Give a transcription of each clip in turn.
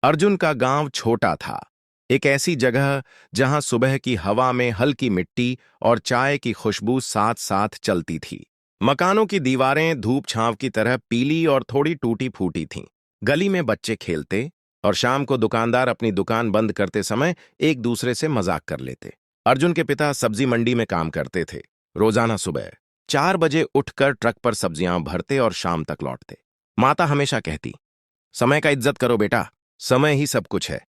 अर्जुन का गांव छोटा था। एक ऐसी जगह जहां सुबह की हवा में हल्की मिट्टी और चाय की खुशबू साथ साथ चलती थी। मकानों की दीवारें धूप छांव की तरह पीली और थोड़ी टूटी फूटी थीं। गली में बच्चे खेलते और शाम को दुकानदार अपनी दुकान बंद करते समय एक दूसरे से मजाक कर लेते। अर्जुन के पिता सब्जी मंडी में काम करते थे। रोजाना सुबह 4 बजे उठकर ट्रक पर सब्जियां भरते और शाम तक लौटते। माता हमेशा कहती, समय का इज्जत करो बेटा, समय ही सब कुछ है।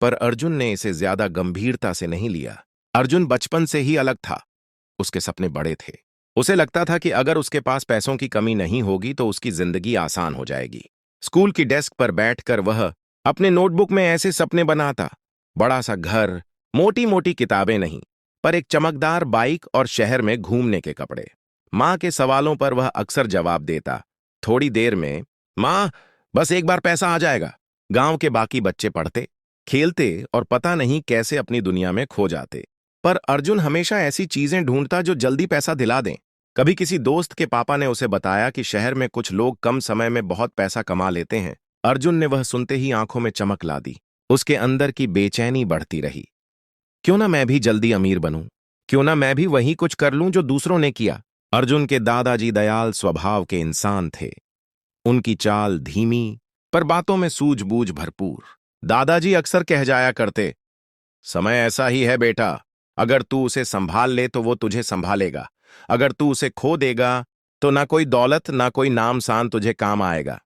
पर अर्जुन ने इसे ज्यादा गंभीरता से नहीं लिया। अर्जुन बचपन से ही अलग था। उसके सपने बड़े थे। उसे लगता था कि अगर उसके पास पैसों की कमी नहीं होगी तो उसकी जिंदगी आसान हो जाएगी। स्कूल की डेस्क पर बैठकर वह अपने नोटबुक में ऐसे सपने बनाता। बड़ा सा घर, मोटी मोटी किताबें नहीं, पर एक चमकदार बाइक और शहर में घूमने के कपड़े। माँ के सवालों पर वह अक्सर जवाब देता, थोड़ी देर में, माँ, बस एक बार पैसा आ जाएगा। गांव के बाकी बच्चे पढ़ते, खेलते और पता नहीं कैसे अपनी दुनिया में खो जाते। पर अर्जुन हमेशा ऐसी चीजें ढूंढता जो जल्दी पैसा दिला दें। कभी किसी दोस्त के पापा ने उसे बताया कि शहर में कुछ लोग कम समय में बहुत पैसा कमा लेते हैं। अर्जुन ने वह सुनते ही आंखों में चमक ला दी। उसके अंदर की बेचैनी बढ़ती रही। क्यों ना मैं भी जल्दी अमीर बनूं? क्यों ना मैं भी वही कुछ कर लूं जो दूसरों ने किया? अर्जुन के दादाजी दयाल स्वभाव के इंसान थे। उनकी चाल धीमी, पर बातों में सूझबूझ भरपूर। दादाजी अक्सर कह जाया करते, समय ऐसा ही है बेटा, अगर तू उसे संभाल ले तो वो तुझे संभालेगा। अगर तू उसे खो देगा तो ना कोई दौलत ना कोई नाम शान तुझे काम आएगा।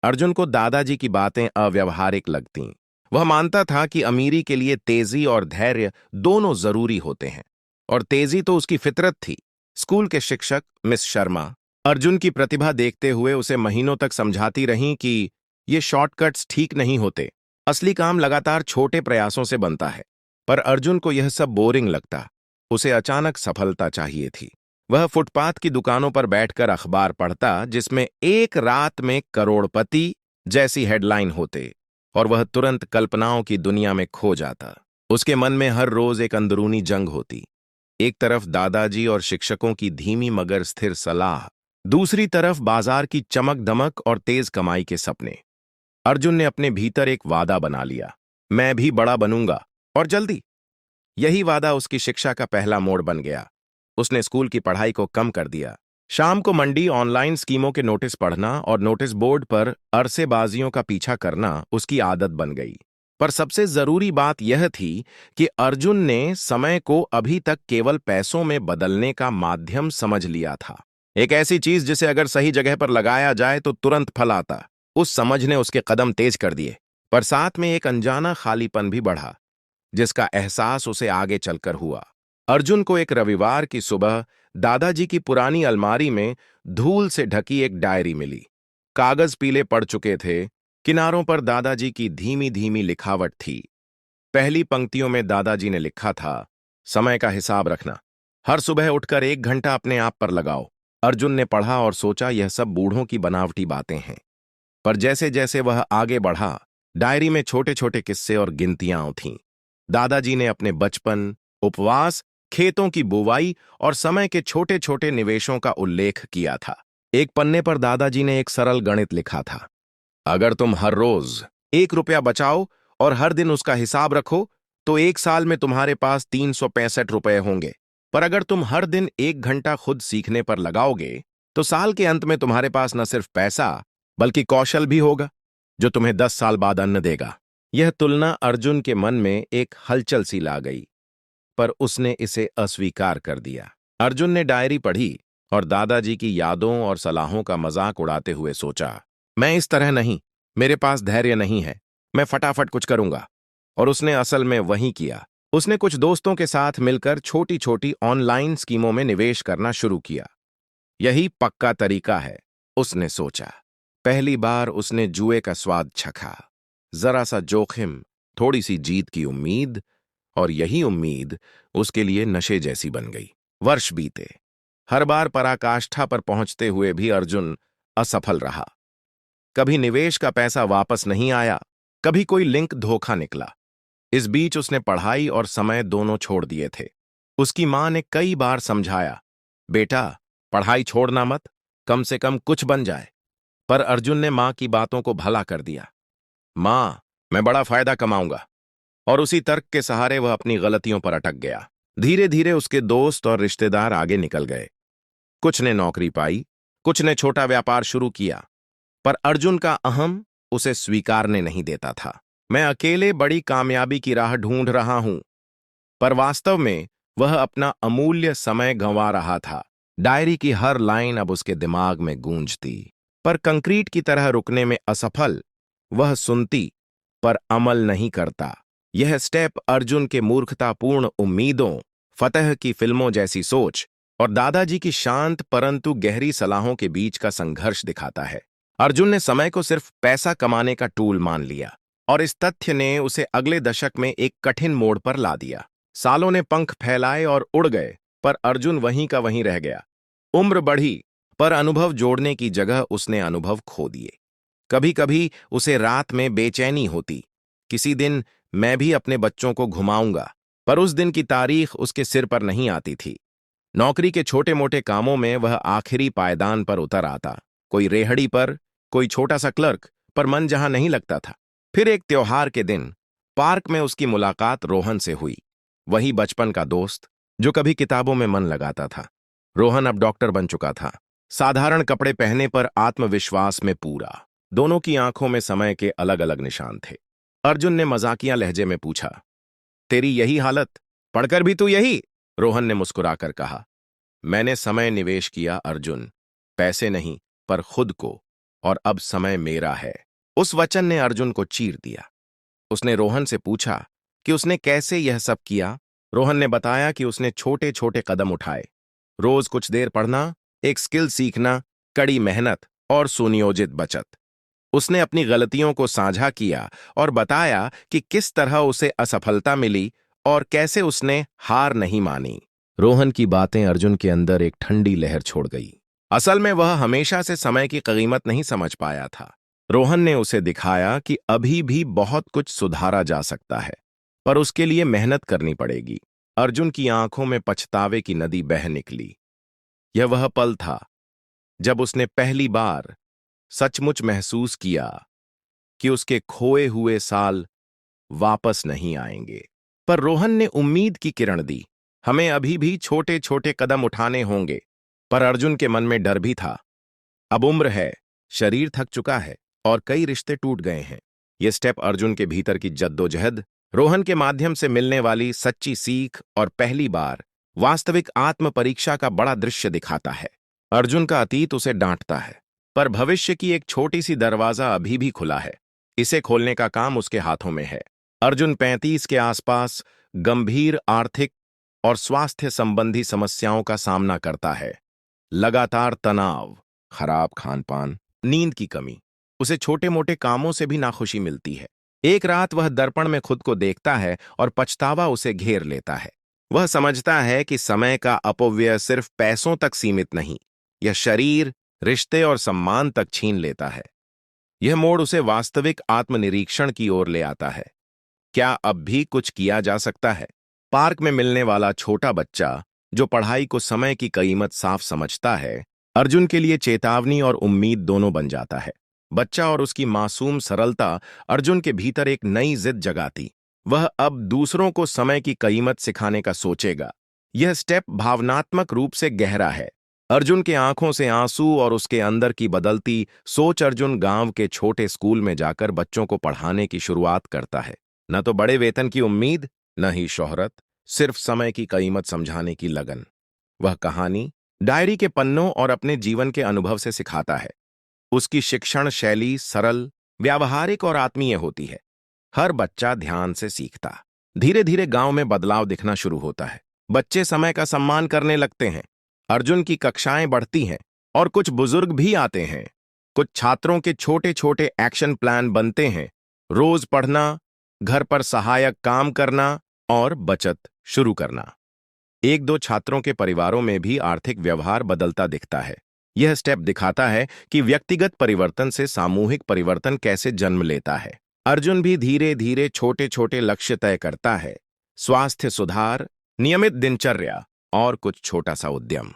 अर्जुन को दादाजी की बातें अव्यावहारिक लगतीं। वह मानता था कि अमीरी के लिए तेजी और धैर्य दोनों जरूरी होते हैं, और तेजी तो उसकी फितरत थी। स्कूल के शिक्षक मिस शर्मा अर्जुन की प्रतिभा देखते हुए उसे महीनों तक समझाती रहीं कि ये शॉर्टकट्स ठीक नहीं होते। असली काम लगातार छोटे प्रयासों से बनता है। पर अर्जुन को यह सब बोरिंग लगता। उसे अचानक सफलता चाहिए थी। वह फुटपाथ की दुकानों पर बैठकर अखबार पढ़ता जिसमें एक रात में करोड़पति जैसी हेडलाइन होते, और वह तुरंत कल्पनाओं की दुनिया में खो जाता। उसके मन में हर रोज एक अंदरूनी जंग होती। एक तरफ दादाजी और शिक्षकों की धीमी मगर स्थिर सलाह, दूसरी तरफ बाजार की चमक दमक और तेज कमाई के सपने। अर्जुन ने अपने भीतर एक वादा बना लिया, मैं भी बड़ा बनूंगा, और जल्दी। यही वादा उसकी शिक्षा का पहला मोड़ बन गया। उसने स्कूल की पढ़ाई को कम कर दिया। शाम को मंडी ऑनलाइन स्कीमों के नोटिस पढ़ना और नोटिस बोर्ड पर अरसेबाजियों का पीछा करना उसकी आदत बन गई। पर सबसे जरूरी बात यह थी कि अर्जुन ने समय को अभी तक केवल पैसों में बदलने का माध्यम समझ लिया था। एक ऐसी चीज जिसे अगर सही जगह पर लगाया जाए तो तुरंत फल आता। उस समझ ने उसके कदम तेज कर दिए, पर साथ में एक अनजाना खालीपन भी बढ़ा, जिसका एहसास उसे आगे चलकर हुआ। अर्जुन को एक रविवार की सुबह दादाजी की पुरानी अलमारी में धूल से ढकी एक डायरी मिली। कागज पीले पड़ चुके थे, किनारों पर दादाजी की धीमी धीमी लिखावट थी। पहली पंक्तियों में दादाजी ने लिखा था, समय का हिसाब रखना, हर सुबह उठकर 1 घंटा अपने आप पर लगाओ। अर्जुन ने पढ़ा और सोचा यह सब बूढ़ों की बनावटी बातें हैं। पर जैसे जैसे वह आगे बढ़ा, डायरी में छोटे छोटे किस्से और गिनतियां थीं। दादाजी ने अपने बचपन, उपवास, खेतों की बुवाई और समय के छोटे छोटे निवेशों का उल्लेख किया था। एक पन्ने पर दादाजी ने एक सरल गणित लिखा था, अगर तुम हर रोज 1 रुपया बचाओ और हर दिन उसका हिसाब रखो तो 1 साल में तुम्हारे पास 365 रुपए होंगे। पर अगर तुम हर दिन 1 घंटा खुद सीखने पर लगाओगे तो साल के अंत में तुम्हारे पास न सिर्फ पैसा बल्कि कौशल भी होगा, जो तुम्हें 10 साल बाद अन्न देगा। यह तुलना अर्जुन के मन में एक हलचल सी ला गई, पर उसने इसे अस्वीकार कर दिया। अर्जुन ने डायरी पढ़ी और दादाजी की यादों और सलाहों का मजाक उड़ाते हुए सोचा, मैं इस तरह नहीं, मेरे पास धैर्य नहीं है, मैं फटाफट कुछ करूंगा। और उसने असल में वही किया। उसने कुछ दोस्तों के साथ मिलकर छोटी छोटी ऑनलाइन स्कीमों में निवेश करना शुरू किया। यही पक्का तरीका है, उसने सोचा। पहली बार उसने जुए का स्वाद चखा। जरा सा जोखिम, थोड़ी सी जीत की उम्मीद, और यही उम्मीद उसके लिए नशे जैसी बन गई। वर्ष बीते। हर बार पराकाष्ठा पर पहुंचते हुए भी अर्जुन असफल रहा। कभी निवेश का पैसा वापस नहीं आया, कभी कोई लिंक धोखा निकला। इस बीच उसने पढ़ाई और समय दोनों छोड़ दिए थे। उसकी मां ने कई बार समझाया, बेटा, पढ़ाई छोड़ना मत, कम से कम कुछ बन जाए। पर अर्जुन ने मां की बातों को भला कर दिया। मां, मैं बड़ा फायदा कमाऊंगा। और उसी तर्क के सहारे वह अपनी गलतियों पर अटक गया। धीरे धीरे उसके दोस्त और रिश्तेदार आगे निकल गए। कुछ ने नौकरी पाई, कुछ ने छोटा व्यापार शुरू किया, पर अर्जुन का अहम उसे स्वीकारने नहीं देता था। मैं अकेले बड़ी कामयाबी की राह ढूंढ रहा हूं, पर वास्तव में वह अपना अमूल्य समय गंवा रहा था। डायरी की हर लाइन अब उसके दिमाग में गूंजती, पर कंक्रीट की तरह रुकने में असफल। वह सुनती पर अमल नहीं करता। यह स्टेप अर्जुन के मूर्खतापूर्ण उम्मीदों, फतेह की फिल्मों जैसी सोच और दादाजी की शांत परंतु गहरी सलाहों के बीच का संघर्ष दिखाता है। अर्जुन ने समय को सिर्फ पैसा कमाने का टूल मान लिया, और इस तथ्य ने उसे अगले दशक में एक कठिन मोड़ पर ला दिया। सालों ने पंख फैलाए और उड़ गए, पर अर्जुन वहीं का वहीं रह गया। उम्र बढ़ी, पर अनुभव जोड़ने की जगह उसने अनुभव खो दिए। कभी कभी उसे रात में बेचैनी होती, किसी दिन मैं भी अपने बच्चों को घुमाऊंगा, पर उस दिन की तारीख उसके सिर पर नहीं आती थी। नौकरी के छोटे मोटे कामों में वह आखिरी पायदान पर उतर आता, कोई रेहड़ी पर, कोई छोटा सा क्लर्क, पर मन जहां नहीं लगता था। फिर एक त्योहार के दिन पार्क में उसकी मुलाकात रोहन से हुई, वही बचपन का दोस्त जो कभी किताबों में मन लगाता था। रोहन अब डॉक्टर बन चुका था, साधारण कपड़े पहने पर आत्मविश्वास में पूरा। दोनों की आंखों में समय के अलग अलग निशान थे। अर्जुन ने मजाकिया लहजे में पूछा, तेरी यही हालत, पढ़कर भी तू यही? रोहन ने मुस्कुराकर कहा, मैंने समय निवेश किया अर्जुन, पैसे नहीं पर खुद को, और अब समय मेरा है। उस वचन ने अर्जुन को चीर दिया। उसने रोहन से पूछा कि उसने कैसे यह सब किया। रोहन ने बताया कि उसने छोटे छोटे कदम उठाए, रोज कुछ देर पढ़ना, एक स्किल सीखना, कड़ी मेहनत और सुनियोजित बचत। उसने अपनी गलतियों को साझा किया और बताया कि किस तरह उसे असफलता मिली और कैसे उसने हार नहीं मानी। रोहन की बातें अर्जुन के अंदर एक ठंडी लहर छोड़ गई। असल में वह हमेशा से समय की कीमत नहीं समझ पाया था। रोहन ने उसे दिखाया कि अभी भी बहुत कुछ सुधारा जा सकता है, पर उसके लिए मेहनत करनी पड़ेगी। अर्जुन की आंखों में पछतावे की नदी बह निकली। यह वह पल था जब उसने पहली बार सचमुच महसूस किया कि उसके खोए हुए साल वापस नहीं आएंगे। पर रोहन ने उम्मीद की किरण दी, हमें अभी भी छोटे छोटे कदम उठाने होंगे। पर अर्जुन के मन में डर भी था। अब उम्र है, शरीर थक चुका है और कई रिश्ते टूट गए हैं। ये स्टेप अर्जुन के भीतर की जद्दोजहद, रोहन के माध्यम से मिलने वाली सच्ची सीख और पहली बार वास्तविक आत्म परीक्षा का बड़ा दृश्य दिखाता है। अर्जुन का अतीत उसे डांटता है, पर भविष्य की एक छोटी सी दरवाजा अभी भी खुला है। इसे खोलने का काम उसके हाथों में है। अर्जुन 35 के आसपास गंभीर आर्थिक और स्वास्थ्य संबंधी समस्याओं का सामना करता है। लगातार तनाव, खराब खानपान, नींद की कमी, उसे छोटे मोटे कामों से भी नाखुशी मिलती है। एक रात वह दर्पण में खुद को देखता है और पछतावा उसे घेर लेता है। वह समझता है कि समय का अपव्यय सिर्फ पैसों तक सीमित नहीं, यह शरीर, रिश्ते और सम्मान तक छीन लेता है। यह मोड़ उसे वास्तविक आत्मनिरीक्षण की ओर ले आता है। क्या अब भी कुछ किया जा सकता है? पार्क में मिलने वाला छोटा बच्चा जो पढ़ाई को समय की कीमत साफ समझता है, अर्जुन के लिए चेतावनी और उम्मीद दोनों बन जाता है। बच्चा और उसकी मासूम सरलता अर्जुन के भीतर एक नई जिद जगाती। वह अब दूसरों को समय की कीमत सिखाने का सोचेगा। यह स्टेप भावनात्मक रूप से गहरा है। अर्जुन के आंखों से आंसू और उसके अंदर की बदलती सोच। अर्जुन गांव के छोटे स्कूल में जाकर बच्चों को पढ़ाने की शुरुआत करता है। न तो बड़े वेतन की उम्मीद, न ही शोहरत, सिर्फ समय की कीमत समझाने की लगन। वह कहानी, डायरी के पन्नों और अपने जीवन के अनुभव से सिखाता है। उसकी शिक्षण शैली सरल, व्यावहारिक और आत्मीय होती है। हर बच्चा ध्यान से सीखता। धीरे धीरे गांव में बदलाव दिखना शुरू होता है। बच्चे समय का सम्मान करने लगते हैं। अर्जुन की कक्षाएं बढ़ती हैं और कुछ बुजुर्ग भी आते हैं। कुछ छात्रों के छोटे छोटे एक्शन प्लान बनते हैं, रोज पढ़ना, घर पर सहायक काम करना और बचत शुरू करना। एक दो छात्रों के परिवारों में भी आर्थिक व्यवहार बदलता दिखता है। यह स्टेप दिखाता है कि व्यक्तिगत परिवर्तन से सामूहिक परिवर्तन कैसे जन्म लेता है। अर्जुन भी धीरे धीरे छोटे छोटे लक्ष्य तय करता है, स्वास्थ्य सुधार, नियमित दिनचर्या और कुछ छोटा सा उद्यम।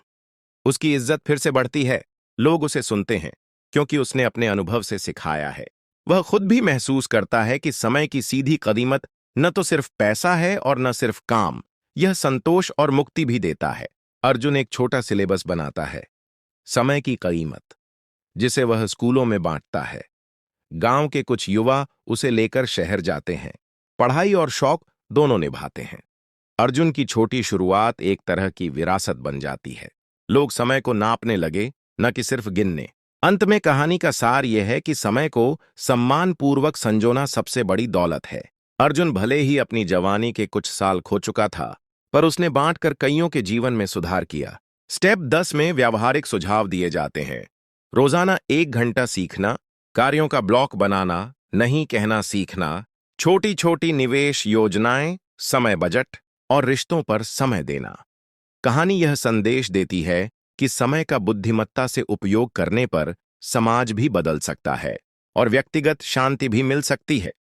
उसकी इज्जत फिर से बढ़ती है। लोग उसे सुनते हैं क्योंकि उसने अपने अनुभव से सिखाया है। वह खुद भी महसूस करता है कि समय की सीधी कीमत न तो सिर्फ पैसा है और न सिर्फ काम, यह संतोष और मुक्ति भी देता है। अर्जुन एक छोटा सिलेबस बनाता है, समय की कीमत, जिसे वह स्कूलों में बांटता है। गांव के कुछ युवा उसे लेकर शहर जाते हैं, पढ़ाई और शौक दोनों निभाते हैं। अर्जुन की छोटी शुरुआत एक तरह की विरासत बन जाती है। लोग समय को नापने लगे, न कि सिर्फ गिनने। अंत में कहानी का सार यह है कि समय को सम्मानपूर्वक संजोना सबसे बड़ी दौलत है। अर्जुन भले ही अपनी जवानी के कुछ साल खो चुका था, पर उसने बांटकर कईयों के जीवन में सुधार किया। स्टेप 10 में व्यावहारिक सुझाव दिए जाते हैं। रोजाना 1 घंटा सीखना, कार्यों का ब्लॉक बनाना, नहीं कहना सीखना, छोटी छोटी निवेश योजनाएं, समय बजट और रिश्तों पर समय देना। कहानी यह संदेश देती है कि समय का बुद्धिमत्ता से उपयोग करने पर समाज भी बदल सकता है और व्यक्तिगत शांति भी मिल सकती है।